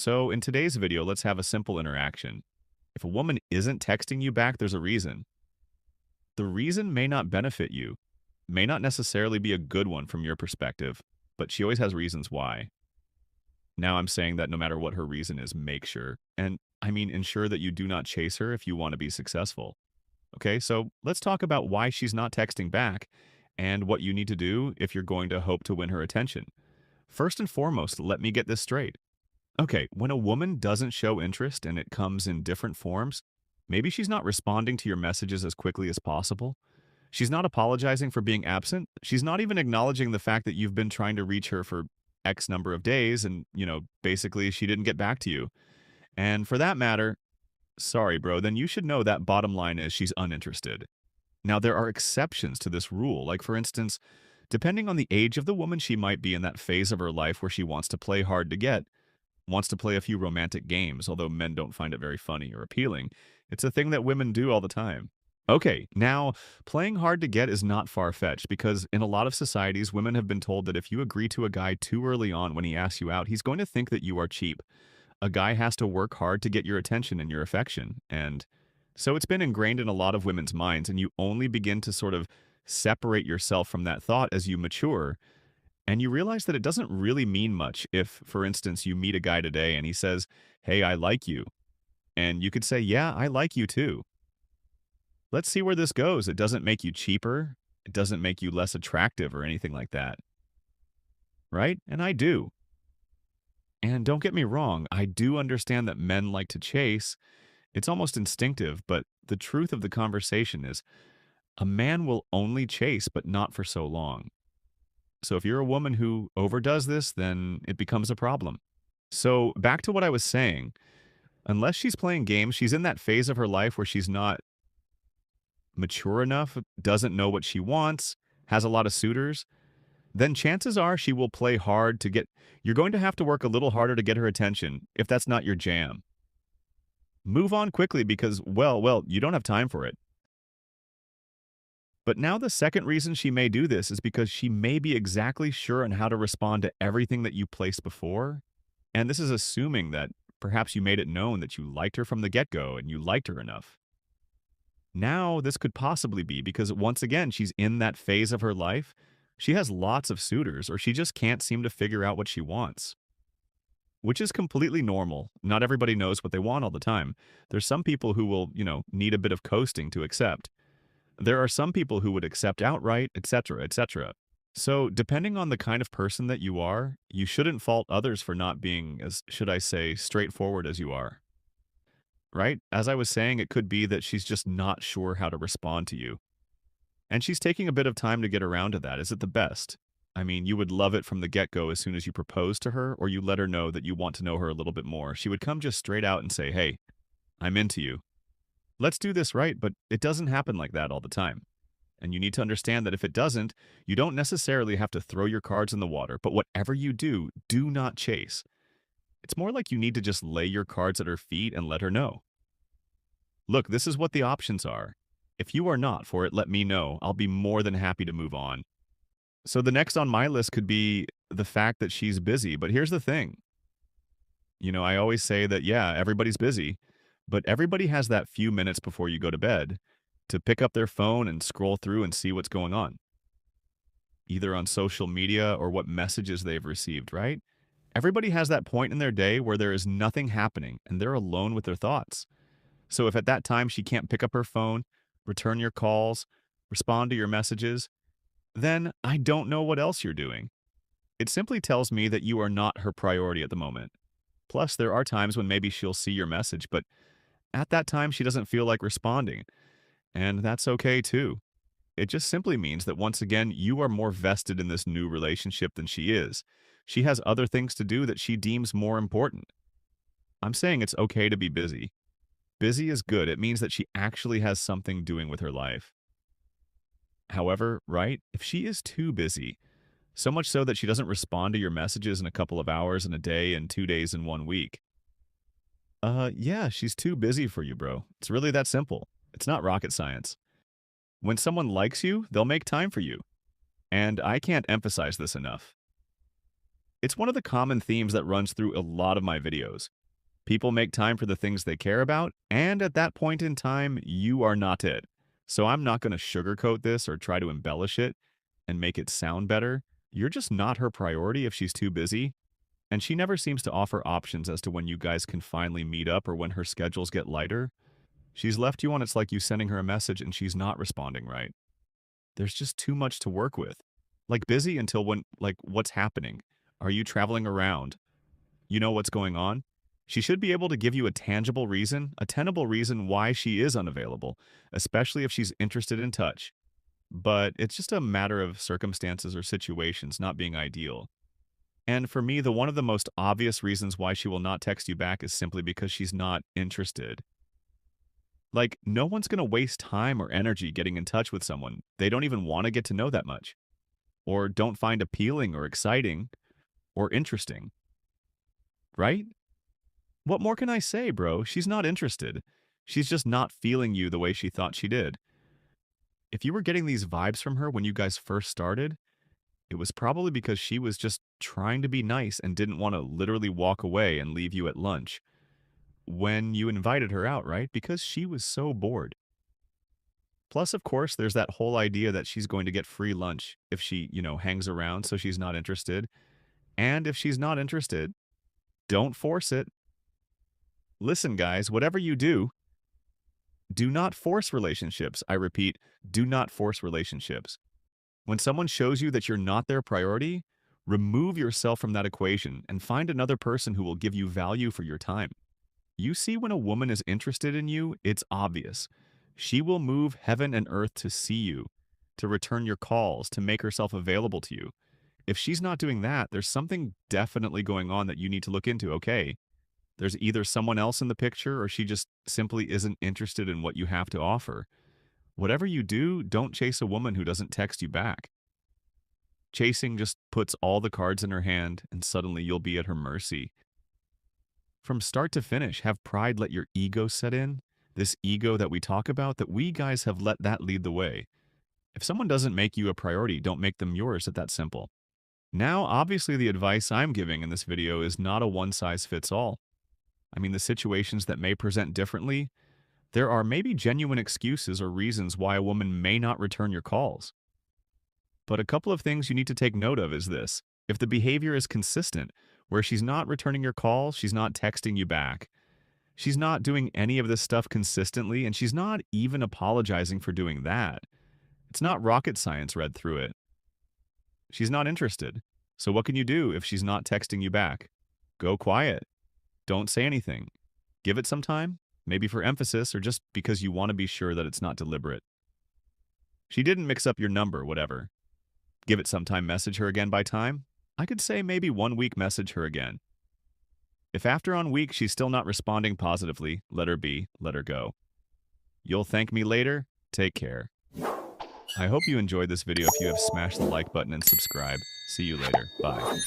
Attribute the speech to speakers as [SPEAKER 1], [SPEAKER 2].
[SPEAKER 1] So, in today's video, let's have a simple interaction. If a woman isn't texting you back, there's a reason. The reason may not benefit you, may not necessarily be a good one from your perspective, but she always has reasons why. Now, I'm saying that no matter what her reason is, make sure, and I mean, ensure that you do not chase her if you want to be successful. Okay, so let's talk about why she's not texting back and what you need to do if you're going to hope to win her attention. First and foremost, let me get this straight. Okay, when a woman doesn't show interest and it comes in different forms, maybe she's not responding to your messages as quickly as possible. She's not apologizing for being absent. She's not even acknowledging the fact that you've been trying to reach her for X number of days and, basically she didn't get back to you. And for that matter, sorry, bro, then you should know that bottom line is she's uninterested. Now, there are exceptions to this rule. Like, for instance, depending on the age of the woman, she might be in that phase of her life where she wants to play hard to get, wants to play a few romantic games, although men don't find it very funny or appealing. It's a thing that women do all the time. Okay, now, playing hard to get is not far fetched because in a lot of societies, women have been told that if you agree to a guy too early on when he asks you out, he's going to think that you are cheap. A guy has to work hard to get your attention and your affection. And so it's been ingrained in a lot of women's minds, and you only begin to sort of separate yourself from that thought as you mature and you realize that it doesn't really mean much if, for instance, you meet a guy today and he says, "Hey, I like you." And you could say, "Yeah, I like you too." Let's see where this goes. It doesn't make you cheaper. It doesn't make you less attractive or anything like that. Right? And I do. And don't get me wrong, I do understand that men like to chase. It's almost instinctive, but the truth of the conversation is a man will only chase, but not for so long. So if you're a woman who overdoes this, then it becomes a problem. So back to what I was saying, unless she's playing games, she's in that phase of her life where she's not mature enough, doesn't know what she wants, has a lot of suitors, then chances are she will play hard to get you're going to have to work a little harder to get her attention if that's not your jam. Move on quickly because you don't have time for it. But now the second reason she may do this is because she may be exactly sure on how to respond to everything that you placed before. And this is assuming that perhaps you made it known that you liked her from the get-go and you liked her enough. Now, this could possibly be because once again, she's in that phase of her life. She has lots of suitors, or she just can't seem to figure out what she wants, which is completely normal. Not everybody knows what they want all the time. There's some people who will, need a bit of coasting to accept. There are some people who would accept outright, etc., etc. So, depending on the kind of person that you are, you shouldn't fault others for not being as, should I say, straightforward as you are, right? As I was saying, it could be that she's just not sure how to respond to you. And she's taking a bit of time to get around to that. Is it the best? I mean, you would love it from the get go as soon as you propose to her, or you let her know that you want to know her a little bit more. She would come just straight out and say, "Hey, I'm into you. Let's do this right," but it doesn't happen like that all the time. And you need to understand that if it doesn't, you don't necessarily have to throw your cards in the water, but whatever you do, do not chase. It's more like you need to just lay your cards at her feet and let her know. Look, this is what the options are. If you are not for it, let me know. I'll be more than happy to move on. So the next on my list could be the fact that she's busy. But here's the thing. I always say that, yeah, everybody's busy, but everybody has that few minutes before you go to bed to pick up their phone and scroll through and see what's going on, either on social media or what messages they've received, right? Everybody has that point in their day where there is nothing happening and they're alone with their thoughts. So if at that time she can't pick up her phone, return your calls, respond to your messages, then I don't know what else you're doing. It simply tells me that you are not her priority at the moment. Plus, there are times when maybe she'll see your message, but at that time she doesn't feel like responding. And that's okay too. It just simply means that once again, you are more vested in this new relationship than she is. She has other things to do that she deems more important. I'm saying it's okay to be busy. Busy is good. It means that she actually has something doing with her life. However, right, if she is too busy, so much so that she doesn't respond to your messages in a couple of hours in a day and 2 days in 1 week, yeah, she's too busy for you, bro. It's really that simple. It's not rocket science. When someone likes you, they'll make time for you. And I can't emphasize this enough. It's one of the common themes that runs through a lot of my videos. People make time for the things they care about, and at that point in time, you are not it. So I'm not going to sugarcoat this or try to embellish it and make it sound better. You're just not her priority if she's too busy, and she never seems to offer options as to when you guys can finally meet up or when her schedules get lighter. She's left you on it's like you sending her a message and she's not responding right. There's just too much to work with. Like busy until when, like, what's happening? Are you traveling around? You know what's going on? She should be able to give you a tangible reason, a tenable reason why she is unavailable, especially if she's interested in touch. But it's just a matter of circumstances or situations not being ideal. And for me, the one of the most obvious reasons why she will not text you back is simply because she's not interested. Like, no one's going to waste time or energy getting in touch with someone they don't even want to get to know that much, or don't find appealing or exciting or interesting, right? What more can I say, bro? She's not interested. She's just not feeling you the way she thought she did. If you were getting these vibes from her when you guys first started, it was probably because she was just trying to be nice and didn't want to literally walk away and leave you at lunch when you invited her out, right? Because she was so bored. Plus, of course, there's that whole idea that she's going to get free lunch if she, hangs around, so she's not interested. And if she's not interested, don't force it. Listen, guys, whatever you do not force relationships. I repeat, do not force relationships. When someone shows you that you're not their priority, remove yourself from that equation and find another person who will give you value for your time. You see, when a woman is interested in you, it's obvious. She will move heaven and earth to see you, to return your calls, to make herself available to you. If she's not doing that, there's something definitely going on that you need to look into, okay? There's either someone else in the picture or she just simply isn't interested in what you have to offer. Whatever you do, don't chase a woman who doesn't text you back. Chasing just puts all the cards in her hand and suddenly you'll be at her mercy. From start to finish, have pride let your ego set in. This ego that we talk about, that we guys have let that lead the way. If someone doesn't make you a priority, don't make them yours. It's that simple. Now, obviously, the advice I'm giving in this video is not a one-size-fits-all. I mean, the situations that may present differently, there are maybe genuine excuses or reasons why a woman may not return your calls. But a couple of things you need to take note of is this. If the behavior is consistent, where she's not returning your calls, she's not texting you back, she's not doing any of this stuff consistently, and she's not even apologizing for doing that. It's not rocket science read through it. She's not interested. So what can you do if she's not texting you back? Go quiet. Don't say anything. Give it some time, maybe for emphasis or just because you want to be sure that it's not deliberate. She didn't mix up your number, whatever. Give it some time, message her again by time. I could say maybe 1 week, message her again. If after on week she's still not responding positively, let her be, let her go. You'll thank me later. Take care. I hope you enjoyed this video. If you have, smash the like button and subscribe. See you later. Bye.